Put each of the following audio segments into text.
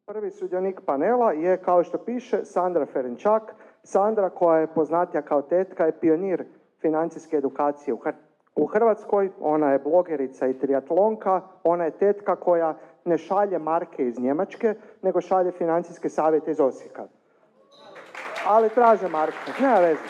Prvi sudionik panela je, kao što piše, Sandra Ferenčak. Sandra, koja je poznatija kao tetka, je pionir financijske edukacije u Hrvatskoj. Ona je blogerica i triatlonka. Ona je tetka koja ne šalje marke iz Njemačke, nego šalje financijske savjete iz Osijeka. Ali traže marke, nema veze.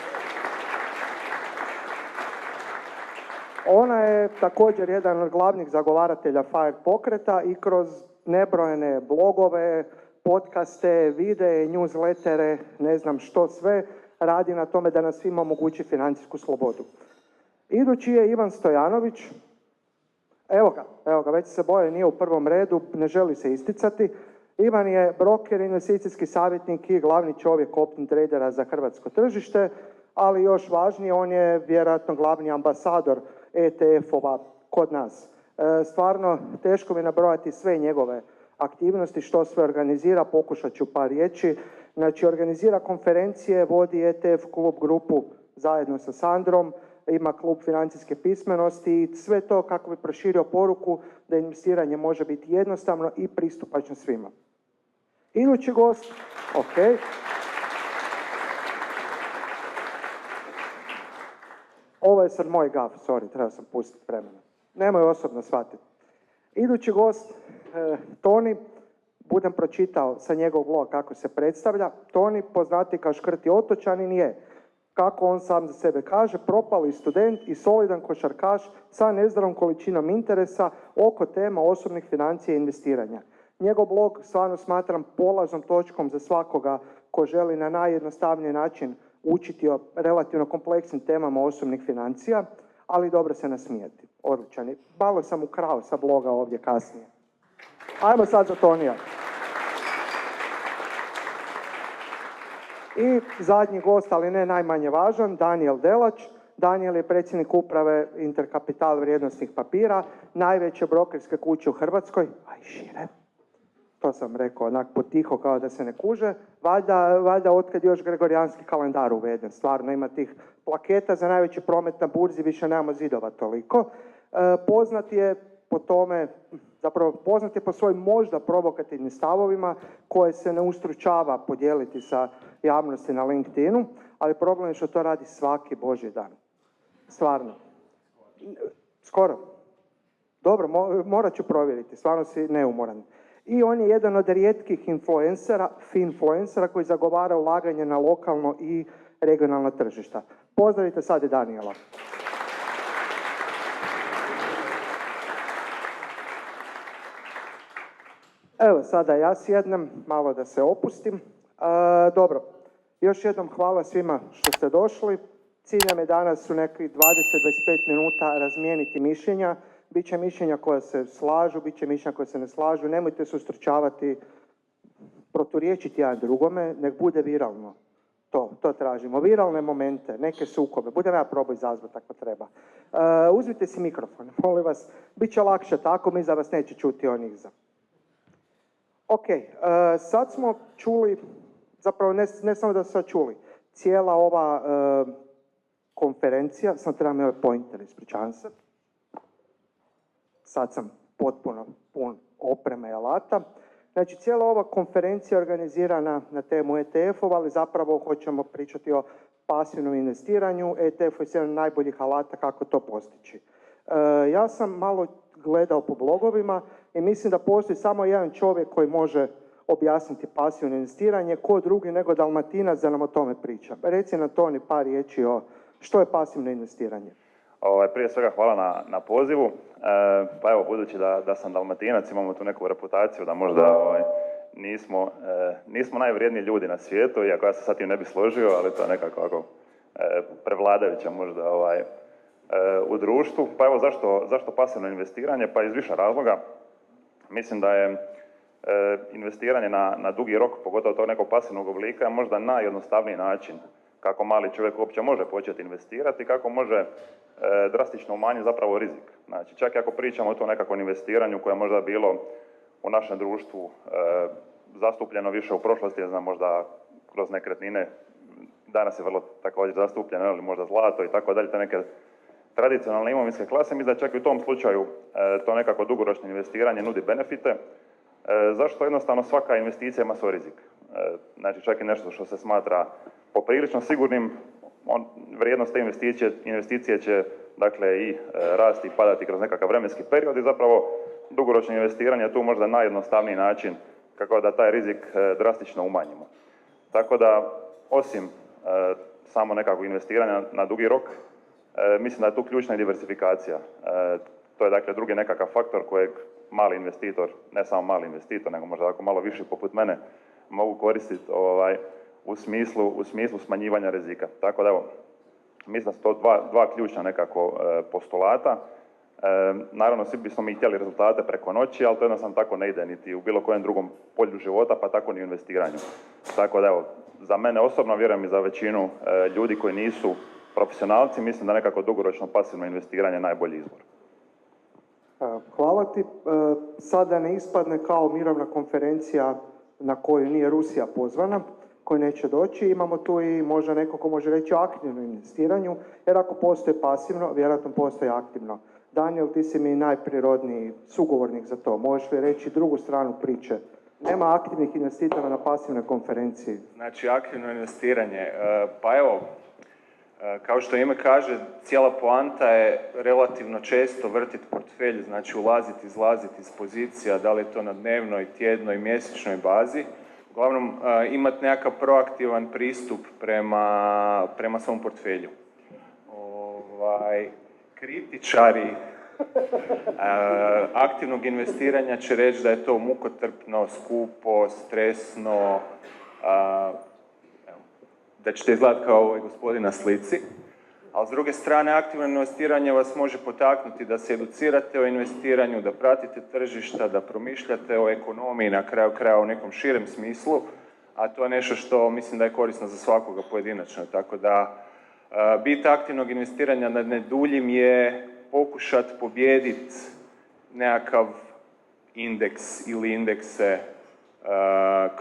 Ona je također jedan od glavnih zagovaratelja FIRE pokreta i kroz nebrojene blogove, podcaste, videe, newslettere, ne znam što sve, radi na tome da nas svima omogući financijsku slobodu. Idući je Ivan Stojanović. Evo ga, već se boje, nije u prvom redu, ne želi se isticati. Ivan je broker, investicijski savjetnik i glavni čovjek option tradera za hrvatsko tržište, ali još važnije, on je vjerojatno glavni ambasador ETF-ova kod nas. Stvarno, teško mi je nabrojati sve njegove aktivnosti, što sve organizira, pokušat ću par riječi. Znači, organizira konferencije, vodi ETF klub grupu zajedno sa Sandrom, ima klub financijske pismenosti i sve to kako bi proširio poruku da investiranje može biti jednostavno i pristupačno svima. Idući gost, ok. Ovo je sad moj gaf, sorry, treba sam pustiti vremena. Nemoj osobno shvatiti. Idući gost, Toni, budem pročitao sa njegovog bloga kako se predstavlja. Toni, poznati kao škrti otočanin, je, kako on sam za sebe kaže, propali student i solidan košarkaš sa nezdravom količinom interesa oko tema osobnih financija i investiranja. Njegov blog stvarno smatram polaznom točkom za svakoga ko želi na najjednostavniji način učiti o relativno kompleksnim temama osobnih financija, ali dobro se nasmijeti. Odličan je. Malo sam ukrao sa bloga ovdje kasnije. Ajmo sad za Tonija. I zadnji gost, ali ne najmanje važan, Danijel Delač. Danijel je predsjednik uprave Interkapital vrijednosnih papira, najveće brokerske kuće u Hrvatskoj, a i šire. To sam rekao, onak potiho kao da se ne kuže. Valjda otkad još gregorijanski kalendar uveden. Stvarno ima tih plaketa za najveći promet na burzi, više nemamo zidova toliko. Poznat je po tome, zapravo poznat je po svojim možda provokativnim stavovima koje se ne ustručava podijeliti sa javnosti na LinkedInu, ali problem je što to radi svaki božji dan. Stvarno. Skoro. Dobro, morat ću provjeriti, stvarno si neumoran. I on je jedan od rijetkih finfluencera koji zagovara ulaganje na lokalno i regionalno tržišta. Pozdravite sad i Danijela. Evo, sada ja sjednem, malo da se opustim. Dobro, još jednom hvala svima što ste došli. Cilj nam je danas u nekih 20-25 minuta razmijeniti mišljenja. Biće mišljenja koja se slažu, biće mišljenja koja se ne slažu. Nemojte se ustručavati, proturječiti jedan drugome, nek bude viralno. To tražimo. Viralne momente, neke sukobe. Budem ja probao izazvati ako treba. Uzmite si mikrofon, molim vas. Biće lakše tako, mi za vas neće čuti on iza. Ok, sad smo čuli, zapravo ne samo da smo čuli, cijela ova konferencija, sam trebam ovaj pointer, ispričavam se. Sad sam potpuno pun opreme i alata. Znači, cijela ova konferencija je organizirana na temu ETF-ova, ali zapravo hoćemo pričati o pasivnom investiranju. ETF je jedan od najboljih alata kako to postići. Ja sam malo gledao po blogovima i mislim da postoji samo jedan čovjek koji može objasniti pasivno investiranje, ko drugi nego Dalmatinac da nam o tome priča. Reci nam, Toni, par riječi o što je pasivno investiranje. Prije svega hvala na pozivu. Pa evo, budući da sam Dalmatinac, imamo tu neku reputaciju da možda nismo najvrijedniji ljudi na svijetu, iako ja se sa tim ne bi složio, ali to je nekako ovako prevladajuća možda u društvu. Pa evo, zašto pasivno investiranje? Pa iz više razloga. Mislim da je investiranje na dugi rok, pogotovo tog nekog pasivnog oblika, je možda najjednostavniji način kako mali čovjek uopće može početi investirati, kako može drastično umanjiti zapravo rizik. Znači, čak i ako pričamo o tom nekakvom investiranju koje je možda bilo u našem društvu zastupljeno više u prošlosti, ne znam, možda kroz nekretnine, danas je vrlo također zastupljeno, ili možda zlato i tako dalje, te neke tradicionalne imovinske klase, mislim da čak i u tom slučaju to nekako dugoročno investiranje nudi benefite. Zašto jednostavno svaka investicija ima svoj rizik? Znači čak i nešto što se smatra poprilično sigurnim, vrijednost te investicije će dakle i rasti i padati kroz nekakav vremenski period i zapravo dugoročno investiranje je tu možda najjednostavniji način kako da taj rizik drastično umanjimo. Tako da, osim samo nekakvog investiranja na dugi rok, mislim da je tu ključna i diversifikacija. To je dakle drugi nekakav faktor kojeg mali investitor, ne samo mali investitor, nego možda ako malo više poput mene, mogu koristiti u smislu smanjivanja rizika. Tako da evo, mislim da su to dva ključna nekako postulata. Naravno, svi bismo mi htjeli rezultate preko noći, ali to jednostavno tako ne ide niti u bilo kojem drugom polju života, pa tako ni u investiranju. Tako da evo, za mene osobno, vjerujem i za većinu ljudi koji nisu profesionalci, mislim da nekako dugoročno pasivno investiranje je najbolji izbor. Hvala ti. Sada ne ispadne kao mirovna konferencija na koju nije Rusija pozvana, koji neće doći. Imamo tu i možda neko ko može reći o aktivnom investiranju, jer ako postoji pasivno, vjerojatno postoji aktivno. Daniel, ti si mi najprirodniji sugovornik za to. Možeš li reći drugu stranu priče? Nema aktivnih investitora na pasivnoj konferenciji. Znači, aktivno investiranje. Pa evo, kao što ime kaže, cijela poanta je relativno često vrtiti portfelj, znači ulaziti, izlaziti iz pozicija, da li je to na dnevnoj, tjednoj, mjesečnoj bazi. Uglavnom, imati nekakav proaktivan pristup prema svom portfelju. Kritičari aktivnog investiranja će reći da je to mukotrpno, skupo, stresno, da ćete izgledati kao ovaj gospodin na slici. Ali s druge strane, aktivno investiranje vas može potaknuti da se educirate o investiranju, da pratite tržišta, da promišljate o ekonomiji na kraju kraja u nekom širem smislu, a to je nešto što mislim da je korisno za svakoga pojedinačno. Tako da, bit aktivnog investiranja na neduljim je pokušati pobijediti nekakav indeks ili indekse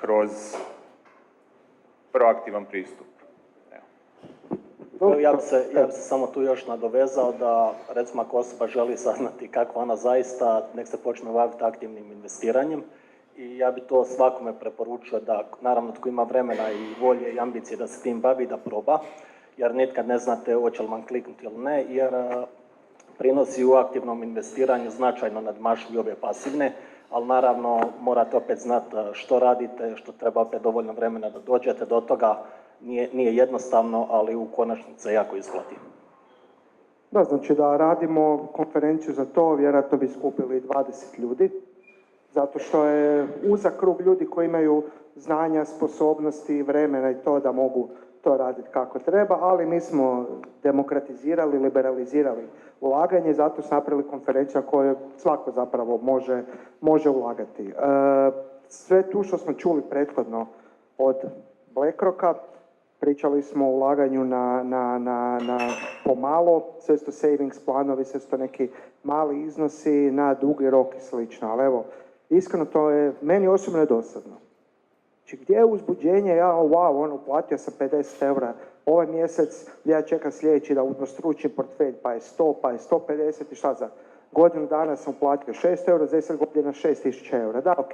kroz proaktivan pristup. Ja bi se samo tu još nadovezao da, recimo, ako osoba želi saznati kako ona zaista, nek se počne baviti aktivnim investiranjem. I ja bi to svakome preporučio da, naravno, tko ima vremena i volje i ambicije da se tim bavi, da proba. Jer nikad ne znate hoće li vam kliknuti ili ne, jer prinosi u aktivnom investiranju značajno nadmašuju ove pasivne, ali naravno morate opet znati što radite, što treba opet dovoljno vremena da dođete do toga. Nije jednostavno, ali u konačnici jako isplati. Da, znači da radimo konferenciju za to, vjerojatno bi skupili 20 ljudi, zato što je uzak krug ljudi koji imaju znanja, sposobnosti, vremena i to da mogu to raditi kako treba, ali mi smo demokratizirali, liberalizirali ulaganje, zato smo napravili konferenciju na kojoj svako zapravo može ulagati. Sve tu što smo čuli prethodno od BlackRocka, pričali smo o ulaganju na pomalo, sve su to savings planovi, sve su to neki mali iznosi na dugi rok i slično, ali evo, iskreno to je meni osobno dosadno. Znači, gdje je uzbuđenje, platio sam 50 eura ovaj mjesec, ja čekam sljedeći da udvostručim portfelj, pa je 100, pa je 150 i šta za godinu dana sam platio 6 eura, za 10 godina 6000 eura. Da, ok,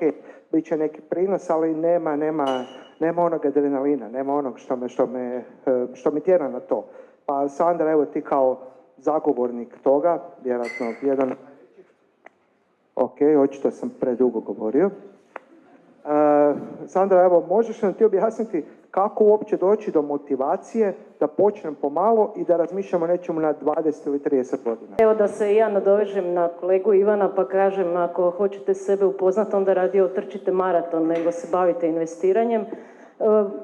bit će neki prinos, ali nema onog adrenalina, nema onog što me tjera na to. Pa Sandra, evo ti kao zagovornik toga, vjerojatno jedan... Ok, očito sam predugo govorio. Sandra, evo, možeš nam ti objasniti kako uopće doći do motivacije da počnem pomalo i da razmišljamo nečemu na 20 ili 30 godina? Evo da se i ja nadovežem na kolegu Ivana pa kažem, ako hoćete sebe upoznati, onda radije otrčite maraton nego se bavite investiranjem.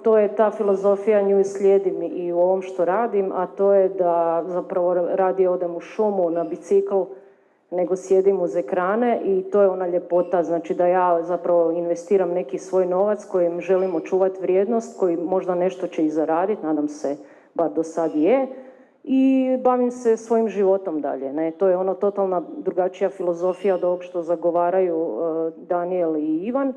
To je ta filozofija, nju slijedim i u ovom što radim, a to je da zapravo radije odem u šumu, na bicikl, nego sjedim uz ekrane i to je ona ljepota, znači da ja zapravo investiram neki svoj novac kojim želim očuvati vrijednost, koji možda nešto će i zaraditi, nadam se, bar do sad je, i bavim se svojim životom dalje. Ne? To je ono totalna drugačija filozofija od ovog što zagovaraju Daniel i Ivan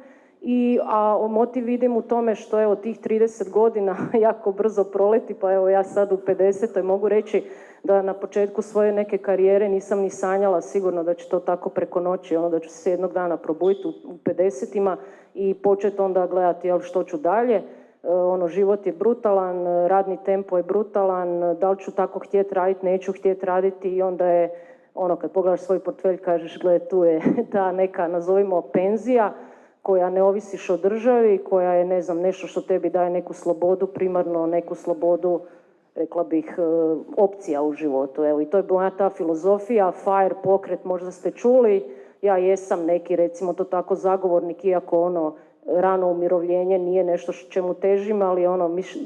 A motiv vidim u tome što evo tih 30 godina jako brzo proleti, pa evo ja sad u 50. mogu reći da na početku svoje neke karijere nisam ni sanjala sigurno da će to tako preko noći, da ću se jednog dana probuditi u 50-ima i početi onda gledati što ću dalje. Život je brutalan, radni tempo je brutalan, da li ću tako htjeti raditi, neću htjeti raditi i onda je kad pogledaš svoj portfelj kažeš gle tu je ta neka nazovimo penzija koja ne ovisiš o državi, koja je ne znam nešto što tebi daje neku slobodu, primarno neku slobodu, rekla bih, opcija u životu. Evo, i to je bila ta filozofija, FIRE pokret, možda ste čuli, ja jesam neki, recimo to tako, zagovornik, iako rano umirovljenje nije nešto čemu težim, ali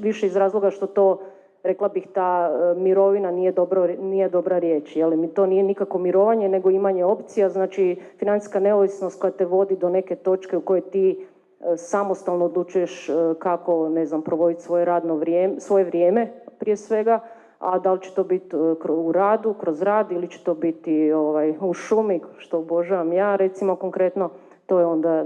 više iz razloga što to, rekla bih, ta mirovina nije dobra riječ. To nije nikako mirovanje, nego imanje opcija, znači financijska neovisnost koja te vodi do neke točke u kojoj ti samostalno odlučuješ kako, provoditi svoje vrijeme prije svega, a da li će to biti u radu, kroz rad ili će to biti u šumi, što obožavam ja, recimo konkretno, to je onda,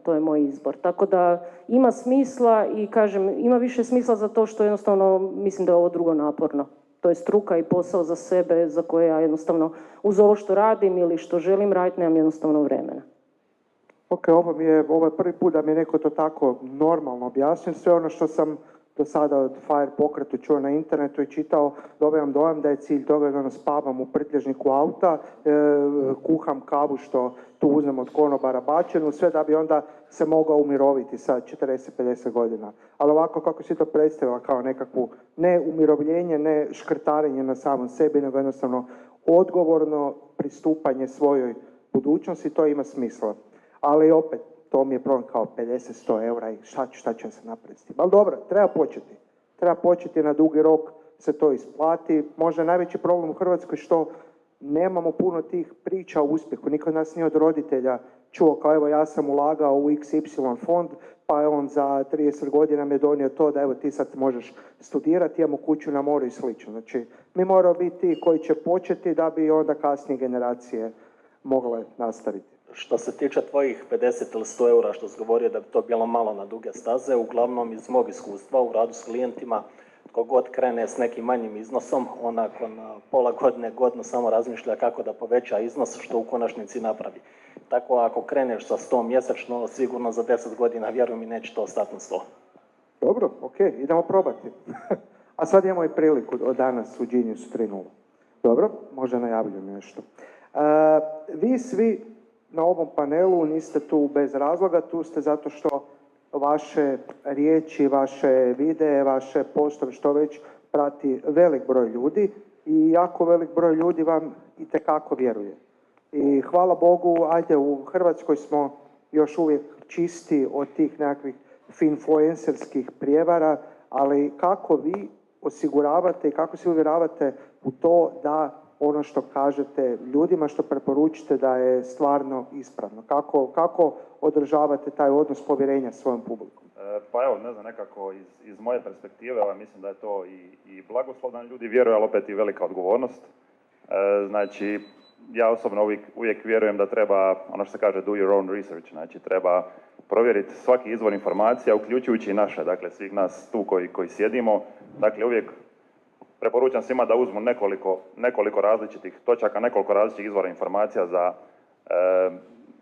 to je moj izbor. Tako da ima smisla i kažem, ima više smisla za to što jednostavno mislim da je ovo drugo naporno. To je struka i posao za sebe za koje ja jednostavno uz ovo što radim ili što želim raditi nemam jednostavno vremena. Ok, ovo je prvi put da mi je neko to tako normalno objasnio. Sve ono što sam do sada od FIRE pokretu čuo na internetu i čitao, dobivam dojam da je cilj toga da spavam u prtljažniku auta, kuham kavu što tu uzmem od konobara bačenu, sve da bi onda se mogao umiroviti sa 40-50 godina. Ali ovako kako si to predstavila kao nekakvu ne umirovljenje, ne škrtarenje na samom sebi, nego jednostavno odgovorno pristupanje svojoj budućnosti, to ima smisla. Ali opet, to mi je problem kao 50-100 eura i šta ću se napraviti. Ali dobro, treba početi na dugi rok se to isplati. Možda je najveći problem u Hrvatskoj što nemamo puno tih priča o uspjehu. Niko od nas nije od roditelja čuo kao evo ja sam ulagao u XY fond, pa je on za 30 godina me donio to da evo ti sad možeš studirati, imamo kuću na moru i slično. Znači, mi moramo biti ti koji će početi da bi onda kasnije generacije mogle nastaviti. Što se tiče tvojih 50 ili 100 eura što si govorio da bi to bilo malo na duge staze, uglavnom iz mog iskustva u radu s klijentima, tko god krene s nekim manjim iznosom, on nakon pola godine, godinu samo razmišlja kako da poveća iznos što u konačnici napravi. Tako ako kreneš sa 100 mjesečno, sigurno za 10 godina, vjerujem mi, neće to ostati na 100. Dobro, ok, idemo probati. A sad imamo i priliku od danas u Geniusu 3.0. Dobro, možda najavljujem nešto. Vi svi na ovom panelu niste tu bez razloga, tu ste zato što vaše riječi, vaše videe, vaše postove, što već prati velik broj ljudi i jako velik broj ljudi vam itekako vjeruje. I hvala Bogu, ajde, u Hrvatskoj smo još uvijek čisti od tih nekakvih finfluencerskih prijevara, ali kako vi osiguravate i kako se uvjeravate u to da ono što kažete ljudima, što preporučite da je stvarno ispravno? Kako održavate taj odnos povjerenja svojom publikom? Pa evo, ne znam, nekako iz moje perspektive, mislim da je to i blagoslov da ljudi vjeruju, ali opet i velika odgovornost. Znači, ja osobno uvijek vjerujem da treba, ono što se kaže, do your own research, znači treba provjeriti svaki izvor informacija, uključujući i naše, dakle svih nas tu koji sjedimo. Dakle, uvijek preporučam svima da uzmu nekoliko različitih točaka, nekoliko različitih izvora informacija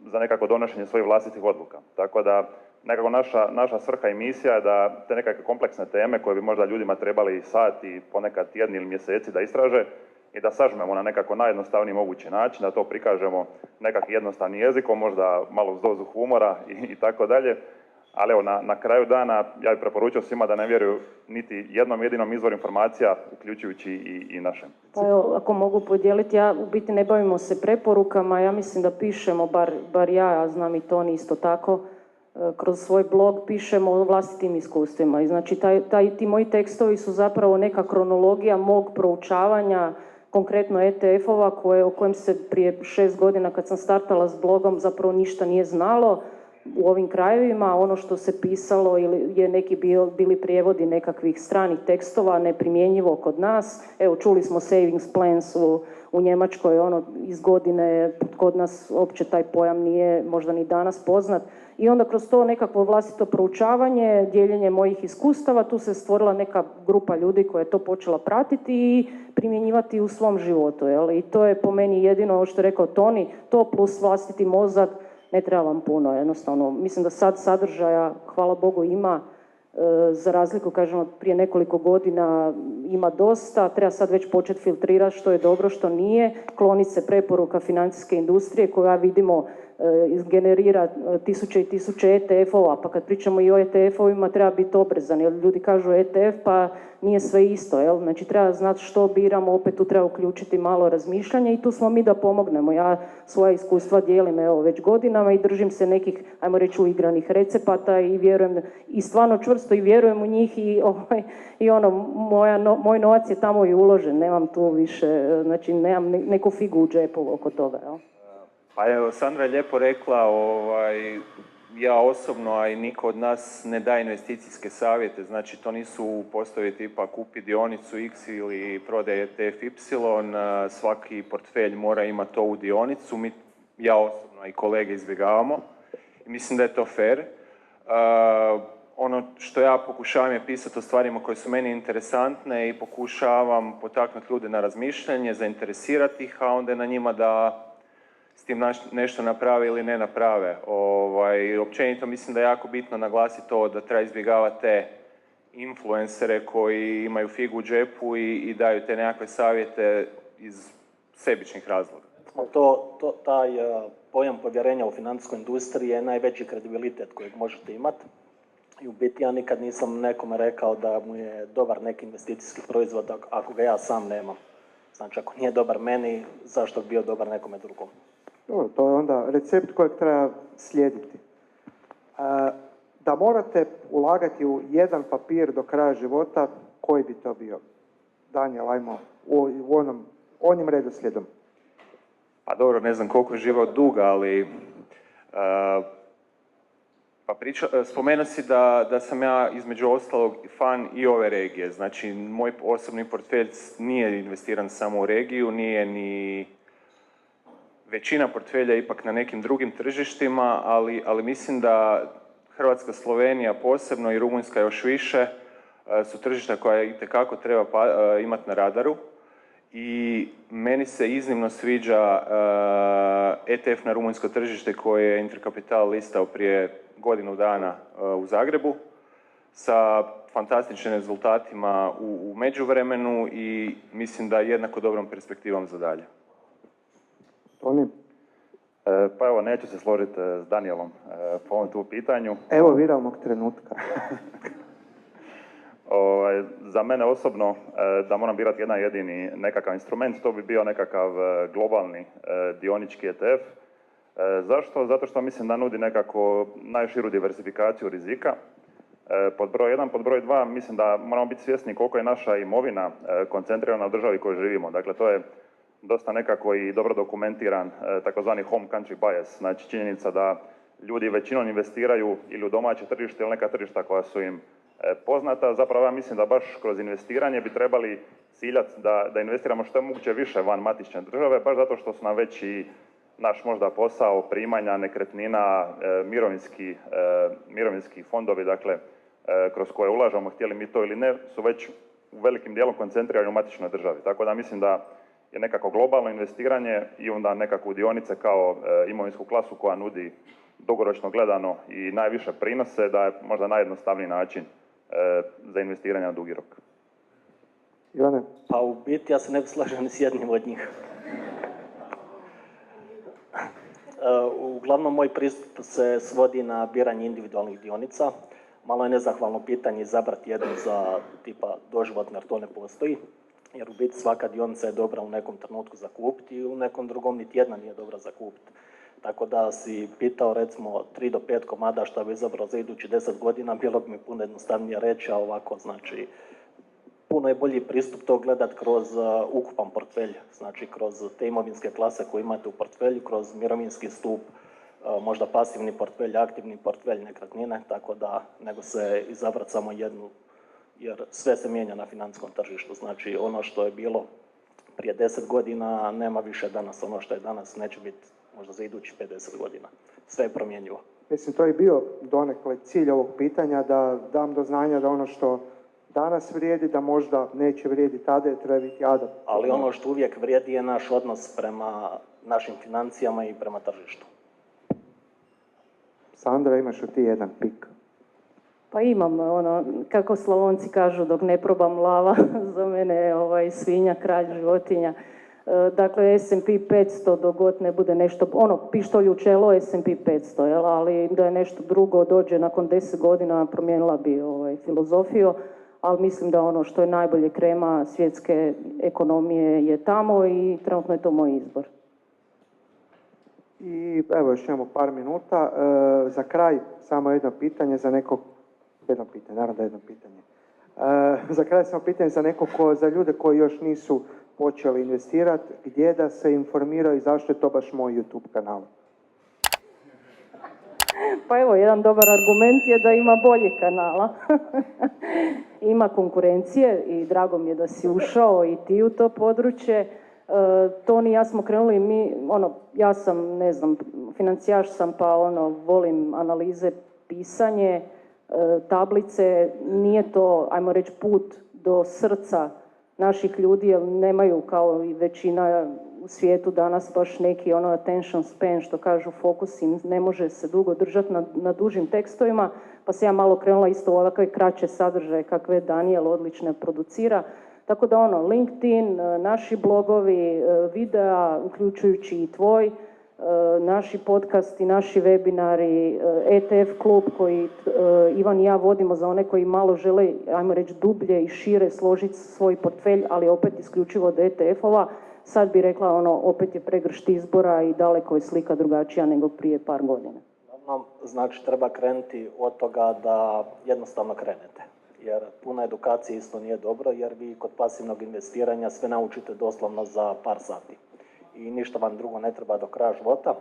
za nekako donošenje svojih vlastitih odluka. Tako da nekako naša svrha i misija je da te nekakve kompleksne teme koje bi možda ljudima trebali sati, ponekad tjedni ili mjeseci da istraže i da sažmemo na nekako najjednostavniji mogući način, da to prikažemo nekakvim jednostavnim jezikom, možda malo s dozu humora i tako dalje. Ali evo, na kraju dana ja bih preporučio svima da ne vjeruju niti jednom jedinom izvoru informacija, uključujući i našem. Pa evo, ako mogu podijeliti, u biti ne bavimo se preporukama, ja mislim da pišemo, bar ja znam i to isto tako, kroz svoj blog pišemo o vlastitim iskustvima. I znači, ti moji tekstovi su zapravo neka kronologija mog proučavanja, konkretno ETF-ova, o kojem se prije 6 godina kad sam startala s blogom zapravo ništa nije znalo. u ovim krajevima, ono što se pisalo ili je neki bili prijevodi nekakvih stranih tekstova neprimjenjivo kod nas. Evo, čuli smo savings plans u Njemačkoj, ono iz godine, kod nas uopće taj pojam nije možda ni danas poznat. I onda kroz to nekakvo vlastito proučavanje, dijeljenje mojih iskustava, tu se stvorila neka grupa ljudi koja je to počela pratiti i primjenjivati u svom životu. Jel? I to je po meni jedino ovo što je rekao Toni, to plus vlastiti mozak, ne treba vam puno, jednostavno. Mislim da sad sadržaja, hvala Bogu, ima, za razliku, kažem, od prije nekoliko godina ima dosta, treba sad već početi filtrirati što je dobro, što nije, kloniti se preporuka financijske industrije koja vidimo generira tisuće i tisuće ETF-ova, pa kad pričamo i o ETF-ovima treba biti oprezan, jer ljudi kažu ETF pa nije sve isto, jel? Znači treba znati što biramo, opet tu treba uključiti malo razmišljanja i tu smo mi da pomognemo. Ja svoja iskustva dijelim evo već godinama i držim se nekih, ajmo reći, uigranih recepata i vjerujem, i stvarno čvrsto i vjerujem u njih i ono, moj novac je tamo i uložen, nemam tu više, znači nemam neku figu u džepu oko toga, jel? Pa evo, Sandra je lijepo rekla, ja osobno, a i niko od nas ne daje investicijske savjete, znači to nisu postoje tipa kupi dionicu X ili prodaje ETF Y, svaki portfelj mora imati ovu dionicu, ja osobno i kolege izbjegavamo i mislim da je to fair. Ono što ja pokušavam je pisati o stvarima koje su meni interesantne i pokušavam potaknuti ljude na razmišljanje, zainteresirati ih, a onda je na njima da s tim nešto naprave ili ne naprave. Općenito mislim da je jako bitno naglasiti to da treba izbjegavati te influencere koji imaju figu u džepu i daju te nekakve savjete iz sebičnih razloga. Taj pojam povjerenja u financijskoj industriji je najveći kredibilitet kojeg možete imati. I u biti ja nikad nisam nekome rekao da mu je dobar neki investicijski proizvod ako ga ja sam nemam. Znači ako nije dobar meni, zašto bi bio dobar nekome drugom? Dobro, to je onda recept kojeg treba slijediti. Da morate ulagati u jedan papir do kraja života, koji bi to bio? Daniel, ajmo, onim redoslijedom. Pa dobro, ne znam koliko je život dug, ali spomenuo si da sam ja između ostalog fan i ove regije. Znači, moj osobni portfelj nije investiran samo u regiju, nije ni većina portfelja ipak na nekim drugim tržištima, ali mislim da Hrvatska, Slovenija posebno i Rumunjska još više su tržišta koja itekako treba imati na radaru. I meni se iznimno sviđa ETF na rumunjsko tržište koje je Intercapital listao prije godinu dana u Zagrebu sa fantastičnim rezultatima u međuvremenu i mislim da jednako dobrom perspektivom za dalje. Toni? Pa evo, neću se složiti s Danielom po ovom tu pitanju. Evo viralnog trenutka. Za mene osobno, da moram birati jedan jedini nekakav instrument, to bi bio nekakav globalni dionički ETF. Zašto? Zato što mislim da nudi nekako najširu diversifikaciju rizika. Pod broj 1, pod broj 2, mislim da moramo biti svjesni koliko je naša imovina koncentrirana u državi koju živimo. Dakle, to je dosta nekako i dobro dokumentiran takozvani home country bias, znači činjenica da ljudi većinom investiraju ili u domaće tržište ili neka tržišta koja su im poznata. Zapravo ja mislim da baš kroz investiranje bi trebali ciljati da investiramo što je moguće više van matične države, baš zato što su nam već i naš možda posao, primanja, nekretnina, mirovinski fondovi, dakle, kroz koje ulažemo, htjeli mi to ili ne, su već u velikim dijelom koncentrirani u matičnoj državi. Tako da mislim da je nekako globalno investiranje i onda nekako dionice kao imovinsku klasu koja nudi dugoročno gledano i najviše prinose, da je možda najjednostavniji način za investiranje na dugi rok. Ivane? Pa u biti ja se ne bi slažem ni s jednim od njih. Uglavnom moj pristup se svodi na biranje individualnih dionica. Malo je nezahvalno pitanje izabrati jednu za tipa doživotno jer to ne postoji. Jer u biti svaka dionica je dobra u nekom trenutku za kupiti i u nekom drugom niti jedna nije dobra za kupiti. Tako da si pitao recimo 3 do 5 komada što bi izabrao za idući 10 godina, bilo bi mi puno jednostavnije reći, a ovako znači puno je bolji pristup to gledati kroz ukupan portfelj, znači kroz te imovinske klase koje imate u portfelju, kroz mirovinski stup, možda pasivni portfelj, aktivni portfelj nekretnine, tako da nego se izabrati samo jednu, jer sve se mijenja na financijskom tržištu. Znači ono što je bilo prije 10 godina nema više danas, ono što je danas neće biti možda za idući 50 godina. Sve je promjenjivo. Mislim, to je bio donekle cilj ovog pitanja, da dam do znanja da ono što danas vrijedi, da možda neće vrijediti tada i treba biti adaptivno. Ali ono što uvijek vrijedi je naš odnos prema našim financijama i prema tržištu. Sandra, imaš li ti jedan pik? Pa imam, kako Slavonci kažu, dok ne probam lava, za mene je svinja, kralj, životinja. Dakle, S&P 500 dok god ne bude nešto, pištolj u čelo S&P 500, jel? Ali da je nešto drugo dođe nakon 10 godina, promijenila bi filozofiju, ali mislim da ono što je najbolje krema svjetske ekonomije je tamo i trenutno je to moj izbor. I evo još imamo par minuta. Za kraj samo jedno pitanje za nekog, naravno da jedno pitanje. Za kraj samo pitanje za nekog, za ljude koji još nisu počeli investirati, gdje da se informiraju i zašto je to baš moj YouTube kanal? Pa evo, jedan dobar argument je da ima boljih kanala. Ima konkurencije i drago mi je da si ušao i ti u to područje. Toni i ja smo krenuli, ja sam, ne znam, financijaš sam pa volim analize, pisanje, tablice, nije to, ajmo reći, put do srca naših ljudi, jer nemaju kao i većina u svijetu danas baš neki attention span, što kažu, fokus im ne može se dugo držati na dužim tekstovima, pa se ja malo krenula isto u ovakve kraće sadržaje kakve Daniel odlično producira. Tako da LinkedIn, naši blogovi, videa, uključujući i tvoj, naši podcasti, naši webinari, ETF klub koji Ivan i ja vodimo za one koji malo žele, ajmo reći, dublje i šire složiti svoj portfelj, ali opet isključivo od ETF-ova. Sad bi rekla, opet je pregršt izbora i daleko je slika drugačija nego prije par godina. Znači, treba krenuti od toga da jednostavno krenete. Jer puna edukacija isto nije dobro, jer vi kod pasivnog investiranja sve naučite doslovno za par sati. I ništa vam drugo ne treba do kraja života.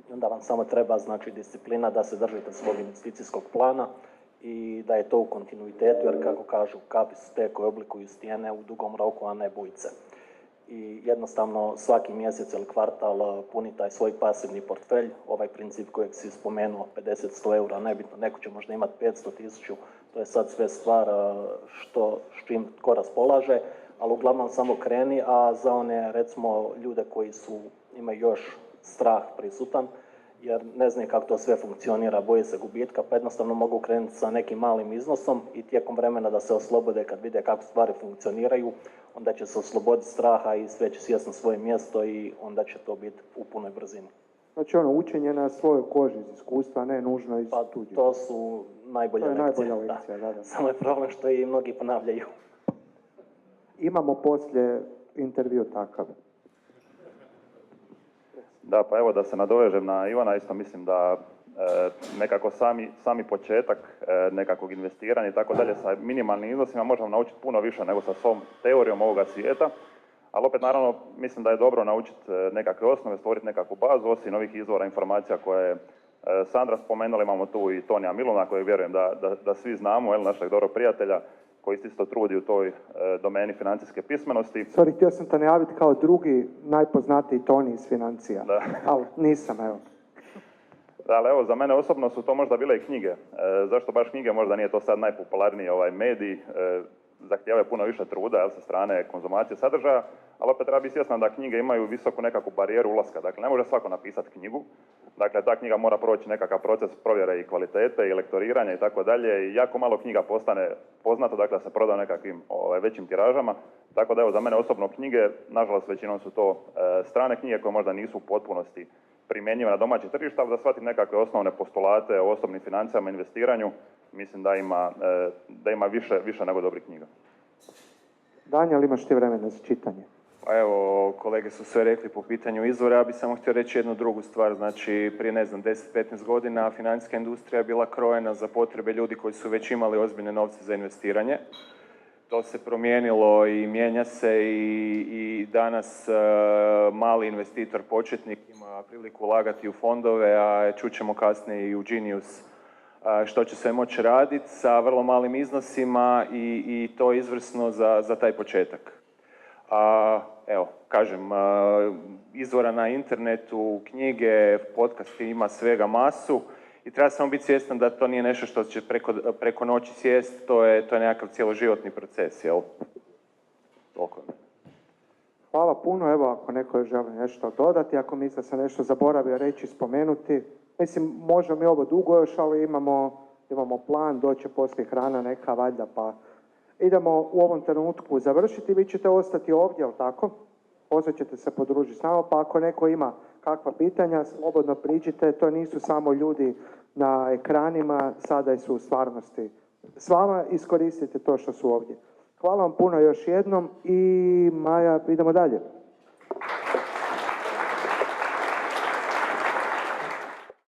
I onda vam samo treba, znači, disciplina da se držite svog investicijskog plana i da je to u kontinuitetu, jer kako kažu, kapi su te koje oblikuju stijene u dugom roku, a ne bujice. I jednostavno svaki mjesec ili kvartal puni taj svoj pasivni portfelj, ovaj princip kojeg si spomenuo, 50-100 eura, nebitno, neko će možda imati 500-1000, to je sad sve stvar s čim tko raspolaže, ali uglavnom samo kreni, a za one, recimo, ljude koji imaju još strah prisutan, jer ne znaju kako to sve funkcionira, boje se gubitka, pa jednostavno mogu krenuti sa nekim malim iznosom i tijekom vremena da se oslobode kad vide kako stvari funkcioniraju, onda će se osloboditi straha i sve će sjesti na svoje mjesto i onda će to biti u punoj brzini. Znači učenje na svojoj koži iz iskustva, ne nužno iz tuđih. To su najbolje lekcije. Najbolja lekcija, da. Samo je problem što i mnogi ponavljaju. Imamo poslije intervju takav. Da, pa evo da se nadovežem na Ivana, isto mislim da nekako sami početak nekakvog investiranja i tako dalje sa minimalnim iznosima možemo naučiti puno više nego sa svom teorijom ovoga svijeta, ali opet naravno mislim da je dobro naučiti nekakve osnove, stvoriti nekakvu bazu, osim ovih izvora informacija koje je Sandra spomenula, imamo tu i Tonija Miluna kojeg vjerujem da svi znamo, našeg dobrog prijatelja koji se isto trudi u toj domeni financijske pismenosti. Sorry, htio sam te najaviti kao drugi najpoznatiji Toni iz financija, ali nisam, evo. Da, ali evo, za mene osobno su to možda bile i knjige. Zašto baš knjige? Možda nije to sad najpopularniji medij, zahtijevaju puno više truda sa strane konzumacije sadržaja, ali opet treba biti svjestan da knjige imaju visoku nekakvu barijeru ulaska. Dakle, ne može svako napisati knjigu. Dakle, ta knjiga mora proći nekakav proces provjere i kvalitete i lektoriranja i tako dalje. I jako malo knjiga postane poznato, dakle se proda nekakvim većim tiražama. Tako da evo, za mene osobno knjige, nažalost većinom su to strane knjige koje možda nisu u potpunosti primjenjive na domaće tržište, ali da shvatim nekakve osnovne postulate o osobnim financijama i investiranju, mislim da ima više nego dobrih knjiga. Daniel, imaš ti vremena za čitanje? Pa evo, kolege su sve rekli po pitanju izvora, ja bih samo htio reći jednu drugu stvar. Znači, prije 10-15 godina financijska industrija je bila krojena za potrebe ljudi koji su već imali ozbiljne novce za investiranje. to se promijenilo i mijenja se i danas mali investitor, početnik ima priliku ulagati u fondove, a čućemo kasnije i u Genius što će se moći raditi sa vrlo malim iznosima i to je izvrsno za taj početak. Evo, kažem, izvora na internetu, knjige, podcasti, ima svega masu i treba samo biti svjestan da to nije nešto što će preko noći sjest, to je nekakav cjeloživotni proces, jel? Toliko. Hvala puno, evo ako neko još želi nešto dodati, ako misli da sam nešto zaboravio reći, spomenuti. Mislim, možemo mi ovo dugo još, ali imamo plan, doće poslije hrana neka valjda, pa idemo u ovom trenutku završiti. Vi ćete ostati ovdje, jel tako? Poslije ćete se podružiti s nama, pa ako neko ima kakva pitanja, slobodno priđite, to nisu samo ljudi na ekranima, sada su u stvarnosti s vama, iskoristite to što su ovdje. Hvala vam puno još jednom i Maja, idemo dalje.